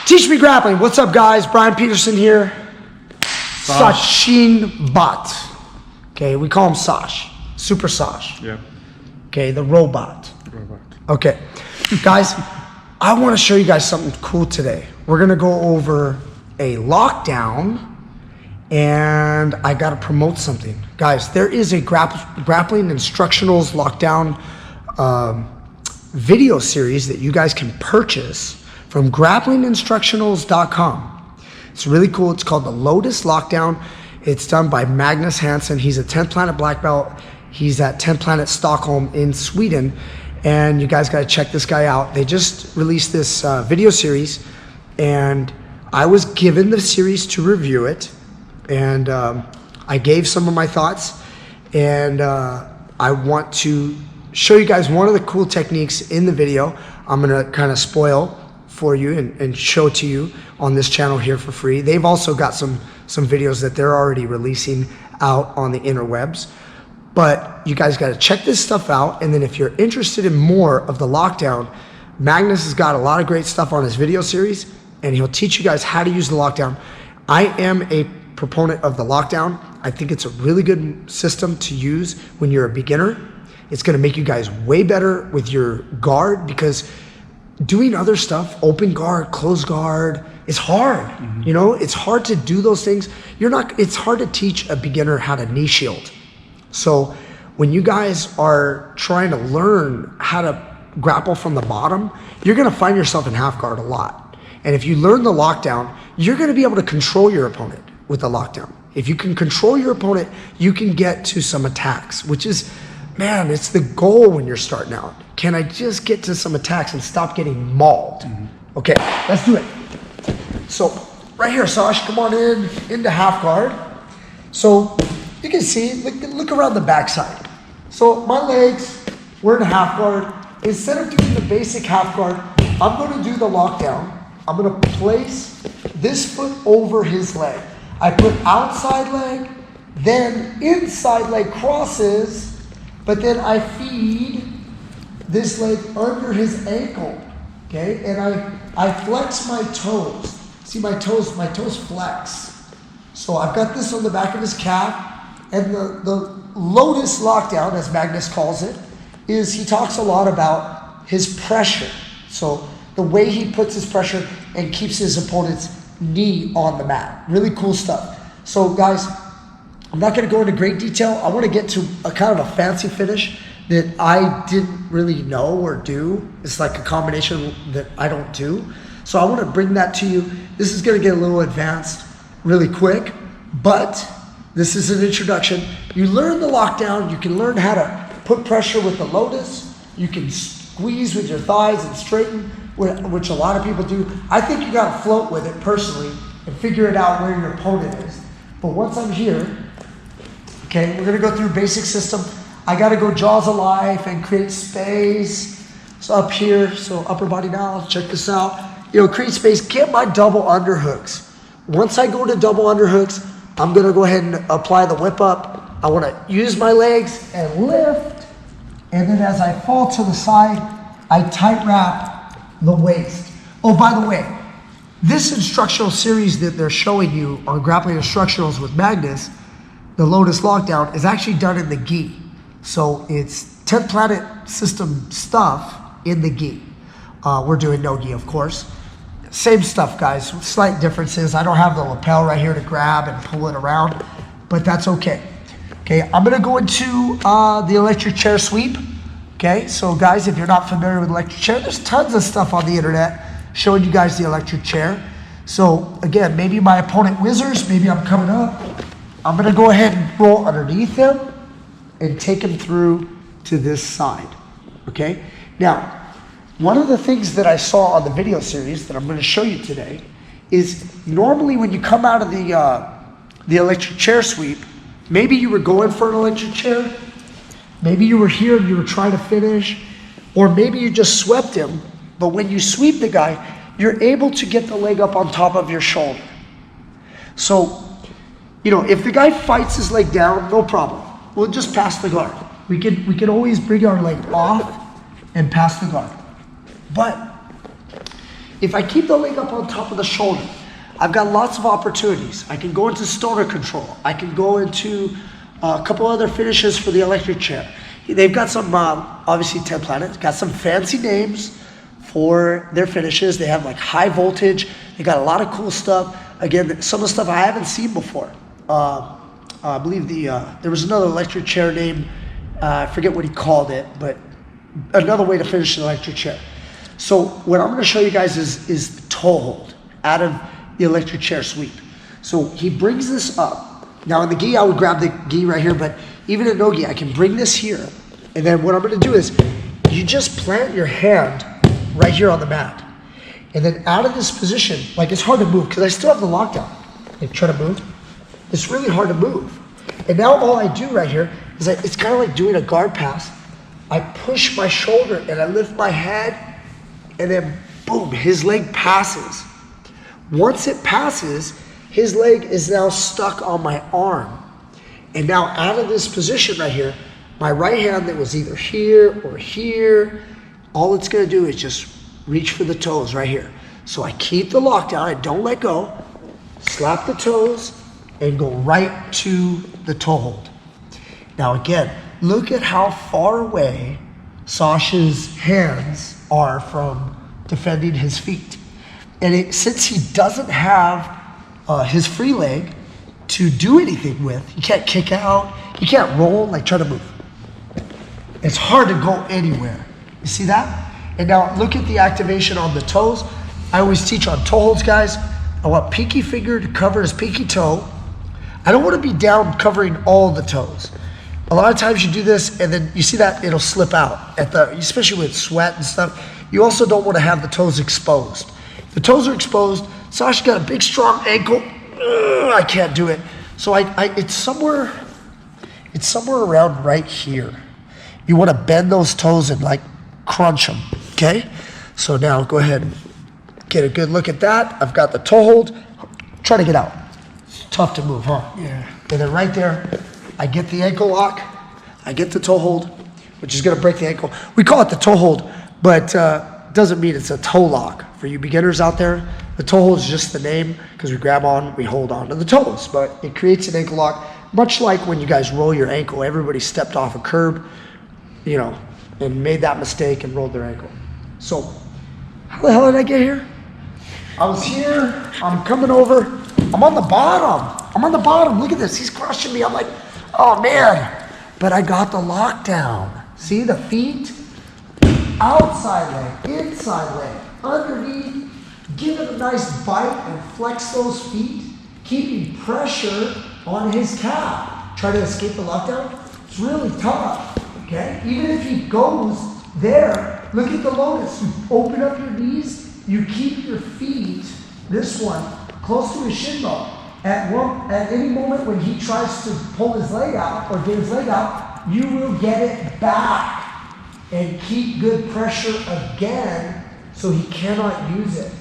Teach Me Grappling. What's up, guys? Brian Peterson here. Sachin Bot. Okay, we call him Sash. Super Sash. Yeah. Okay, the robot. Okay, guys, I want to show you guys something cool today. We're going to go over a lockdown, and I got to promote something. Guys, there is a grappling instructionals lockdown video series that you guys can purchase from grapplinginstructionals.com. It's really cool. It's called the Lotus Lockdown. It's done by Magnus Hansson. He's a 10th Planet Black Belt. He's at 10th Planet Stockholm in Sweden. And you guys got to check this guy out. They just released this video series, and I was given the series to review it. And I gave some of my thoughts, and I want to show you guys one of the cool techniques in the video. I'm going to kind of spoil for you and show to you on this channel here for free. They've also got some videos that they're already releasing out on the interwebs. But you guys got to check this stuff out. And then if you're interested in more of the lockdown, Magnus has got a lot of great stuff on his video series, and he'll teach you guys how to use the lockdown. I am a proponent of the lockdown. I think it's a really good system to use when you're a beginner. It's going to make you guys way better with your guard, because doing other stuff, open guard, close guard, it's hard. You know, it's hard to do those things. It's hard to teach a beginner how to knee shield. So when you guys are trying to learn how to grapple from the bottom, you're going to find yourself in half guard a lot. And if you learn the lockdown, you're going to be able to control your opponent with the lockdown. If you can control your opponent, you can get to some attacks, which is, man, it's the goal when you're starting out. Can I just get to some attacks and stop getting mauled? Okay, let's do it. So right here, Sash, come on into half guard. So you can see, look around the backside. So my legs, we're in half guard. Instead of doing the basic half guard, I'm going to do the lockdown. I'm going to place this foot over his leg. I put outside leg, then inside leg crosses, but then I feed this leg under his ankle, okay? And I flex my toes. See my toes flex. So I've got this on the back of his calf, and the Lotus Lockdown, as Magnus calls it, is he talks a lot about his pressure. So the way he puts his pressure and keeps his opponent's knee on the mat. Really cool stuff. So guys, I'm not going to go into great detail. I want to get to a kind of a fancy finish that I didn't really know or do. It's like a combination that I don't do. So I want to bring that to you. This is going to get a little advanced really quick, but this is an introduction. You learn the lockdown. You can learn how to put pressure with the Lotus. You can squeeze with your thighs and straighten, which a lot of people do. I think you got to float with it personally and figure it out where your opponent is. But once I'm here, okay, we're going to go through basic system. I got to go jaws of life and create space. So up here, so upper body down, check this out. Create space, get my double underhooks. Once I go to double underhooks, I'm going to go ahead and apply the whip up. I want to use my legs and lift. And then as I fall to the side, I tight wrap the waist. Oh, by the way, this instructional series that they're showing you on Grappling Instructionals with Magnus, the Lotus Lockdown, is actually done in the gi. So it's 10th Planet System stuff in the gi. We're doing no gi, of course. Same stuff, guys, with slight differences. I don't have the lapel right here to grab and pull it around, but that's okay. Okay, I'm gonna go into the electric chair sweep. Okay, so guys, if you're not familiar with electric chair, there's tons of stuff on the internet showing you guys the electric chair. So again, maybe my opponent whizzers, maybe I'm coming up. I'm gonna go ahead and roll underneath him and take him through to this side, okay? Now, one of the things that I saw on the video series that I'm going to show you today is normally when you come out of the electric chair sweep, maybe you were going for an electric chair, maybe you were here and you were trying to finish, or maybe you just swept him, but when you sweep the guy, you're able to get the leg up on top of your shoulder. So, if the guy fights his leg down, no problem. We'll just pass the guard. We can always bring our leg off and pass the guard. But If I keep the leg up on top of the shoulder, I've got lots of opportunities. I can go into stoner control. I can go into a couple other finishes for the electric chair. They've got some, obviously 10 Planet, got some fancy names for their finishes. They have like high voltage. They got a lot of cool stuff. Again, some of the stuff I haven't seen before. I believe there was another electric chair name, I forget what he called it, but another way to finish an electric chair. So what I'm gonna show you guys is the toe hold out of the electric chair sweep. So he brings this up. Now in the gi, I would grab the gi right here, but even in no gi, I can bring this here. And then what I'm gonna do is, you just plant your hand right here on the mat. And then out of this position, like it's hard to move because I still have the lockdown. Like try to move. It's really hard to move. And now all I do right here is it's kind of like doing a guard pass. I push my shoulder and I lift my head and then boom, his leg passes. Once it passes, his leg is now stuck on my arm. And now out of this position right here, my right hand that was either here or here, all it's gonna do is just reach for the toes right here. So I keep the lockdown, I don't let go, slap the toes, and go right to the toe hold. Now again, look at how far away Sasha's hands are from defending his feet. And since he doesn't have his free leg to do anything with, he can't kick out, he can't roll, like try to move. It's hard to go anywhere. You see that? And now look at the activation on the toes. I always teach on toe holds, guys. I want pinky finger to cover his pinky toe. I don't want to be down covering all the toes. A lot of times you do this and then you see that it'll slip out, especially with sweat and stuff. You also don't want to have the toes exposed. The toes are exposed. Sasha's got a big, strong ankle. I can't do it. So it's somewhere around right here. You want to bend those toes and like crunch them, okay? So now go ahead and get a good look at that. I've got the toe hold. Try to get out. It's tough to move, huh? Yeah. And then right there, I get the ankle lock. I get the toe hold, which is gonna break the ankle. We call it the toe hold, but doesn't mean it's a toe lock. For you beginners out there, the toe hold is just the name because we grab on, we hold on to the toes, but it creates an ankle lock, much like when you guys roll your ankle. Everybody stepped off a curb, and made that mistake and rolled their ankle. So, how the hell did I get here? I was here, I'm coming over, I'm on the bottom. Look at this, he's crushing me. I'm like, oh man, but I got the lockdown. See the feet? Outside leg, inside leg, underneath. Give it a nice bite and flex those feet, keeping pressure on his calf. Try to escape the lockdown. It's really tough, okay? Even if he goes there, look at the lotus. You open up your knees, you keep your feet, this one, close to his shin bone. At any moment when he tries to pull his leg out or get his leg out, you will get it back and keep good pressure again so he cannot use it,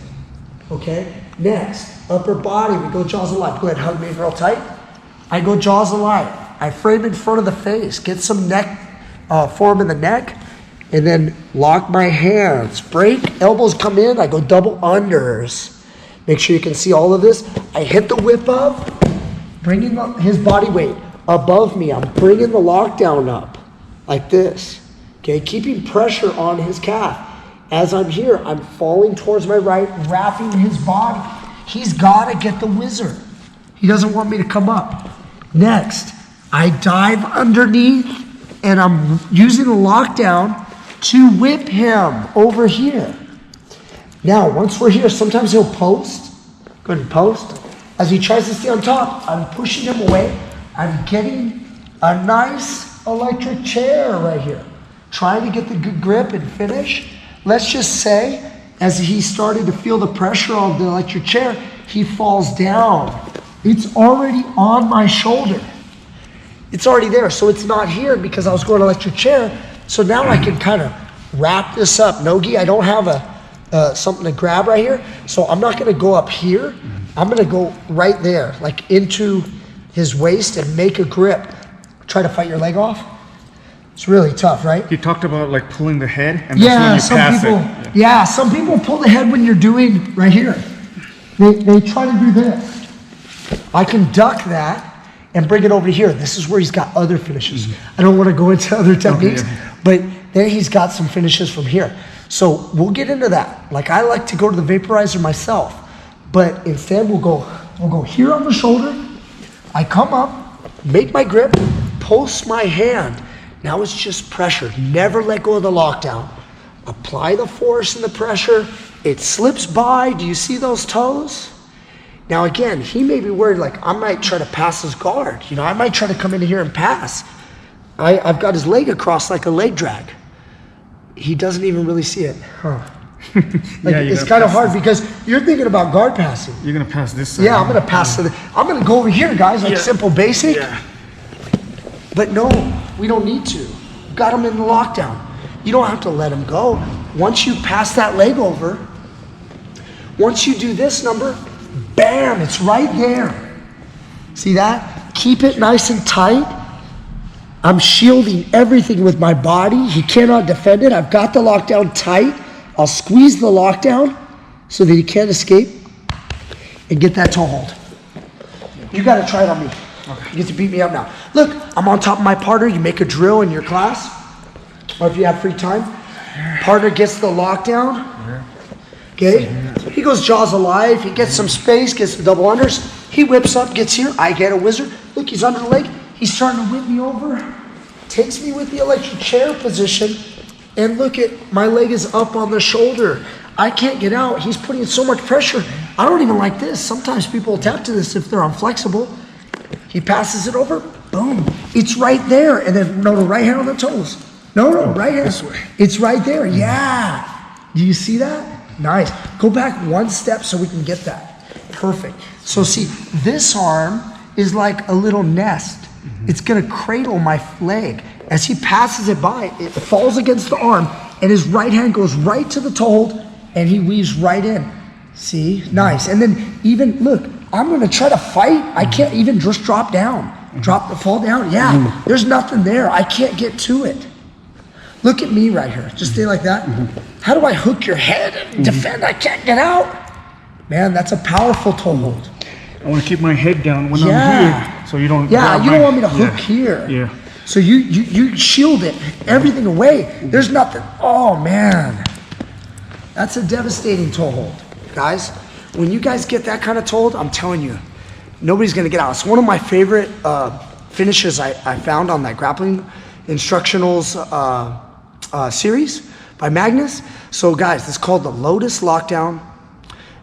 okay? Next, upper body, we go jaws alive. Go ahead, hug me real tight. I go jaws alive. I frame in front of the face, get some neck, form in the neck, and then lock my hands. Break, elbows come in, I go double unders. Make sure you can see all of this. I hit the whip up, bringing his body weight above me. I'm bringing the lockdown up like this, okay? Keeping pressure on his calf. As I'm here, I'm falling towards my right, wrapping his body. He's got to get the wizard. He doesn't want me to come up. Next, I dive underneath, and I'm using the lockdown to whip him over here. Now, once we're here, sometimes he'll post. Go ahead and post. As he tries to stay on top, I'm pushing him away. I'm getting a nice electric chair right here. Trying to get the good grip and finish. Let's just say, as he started to feel the pressure of the electric chair, he falls down. It's already on my shoulder. It's already there, so it's not here because I was going electric chair. So now I can kind of wrap this up. No-gi, I don't have something to grab right here, so I'm not gonna go up here. I'm gonna go right there, like into his waist and make a grip. Try to fight your leg off. It's really tough, right? He talked about like pulling the head and that's when you pass it. Yeah, some people pull the head when you're doing right here. They try to do this. I can duck that and bring it over here. This is where he's got other finishes. I don't want to go into other techniques, but then he's got some finishes from here. So we'll get into that. Like I like to go to the vaporizer myself, but instead we'll go here on the shoulder. I come up, make my grip, post my hand. Now it's just pressure. Never let go of the lockdown. Apply the force and the pressure. It slips by. Do you see those toes? Now again, he may be worried like I might try to pass his guard. You know, I might try to come in here and pass. I've got his leg across like a leg drag. He doesn't even really see it. Huh. Like it's kind of hard because you're thinking about guard passing. You're gonna pass this side. Yeah, I'm gonna pass I'm gonna go over here, guys, like simple basic. Yeah. But no, we don't need to. Got him in the lockdown. You don't have to let him go. Once you pass that leg over, once you do this number, bam, it's right there. See that? Keep it nice and tight. I'm shielding everything with my body. He cannot defend it. I've got the lockdown tight. I'll squeeze the lockdown so that he can't escape and get that toe hold. You gotta try it on me. Okay. You get to beat me up now. Look, I'm on top of my partner. You make a drill in your class, or if you have free time. Partner gets the lockdown. Okay? He goes jaws alive. He gets some space, gets the double unders. He whips up, gets here. I get a wizard. Look, he's under the leg. He's starting to whip me over. Takes me with the electric chair position. And look at, my leg is up on the shoulder. I can't get out. He's putting so much pressure. I don't even like this. Sometimes people tap to this if they're unflexible. He passes it over, boom. It's right there. And then, no, right hand on the toes. No, right hand. This way. It's right there, yeah. Do you see that? Nice. Go back one step so we can get that. Perfect. So see, this arm is like a little nest. It's gonna cradle my leg. As he passes it by, it falls against the arm, and his right hand goes right to the toe hold, and he weaves right in. See? Nice. And then even, look, I'm gonna try to fight. I can't even just drop down. Fall down. Yeah, there's nothing there. I can't get to it. Look at me right here. Just stay like that. How do I hook your head and defend? I can't get out. Man, that's a powerful toe hold. I want to keep my head down when I'm here, so you don't. Yeah, you don't want me to hook here. Yeah. So you shield it, everything away. There's nothing. Oh man, that's a devastating toe hold, guys. When you guys get that kind of toe hold, I'm telling you, nobody's gonna get out. It's one of my favorite finishes I found on that grappling instructionals series by Magnus. So guys, it's called the Lotus Lockdown.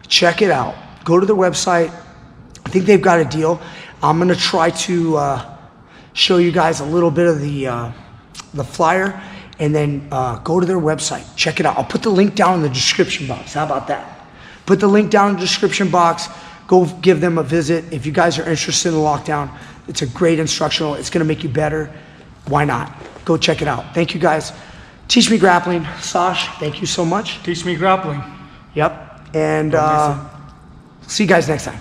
Check it out. Go to their website. I think they've got a deal. I'm gonna try to show you guys a little bit of the flyer, and then go to their website. Check it out. I'll put the link down in the description box. How about that? Put the link down in the description box. Go give them a visit. If you guys are interested in the lockdown, it's a great instructional. It's gonna make you better. Why not? Go check it out. Thank you guys. Teach Me Grappling. Sash, thank you so much. Teach Me Grappling. Yep. And see you guys next time.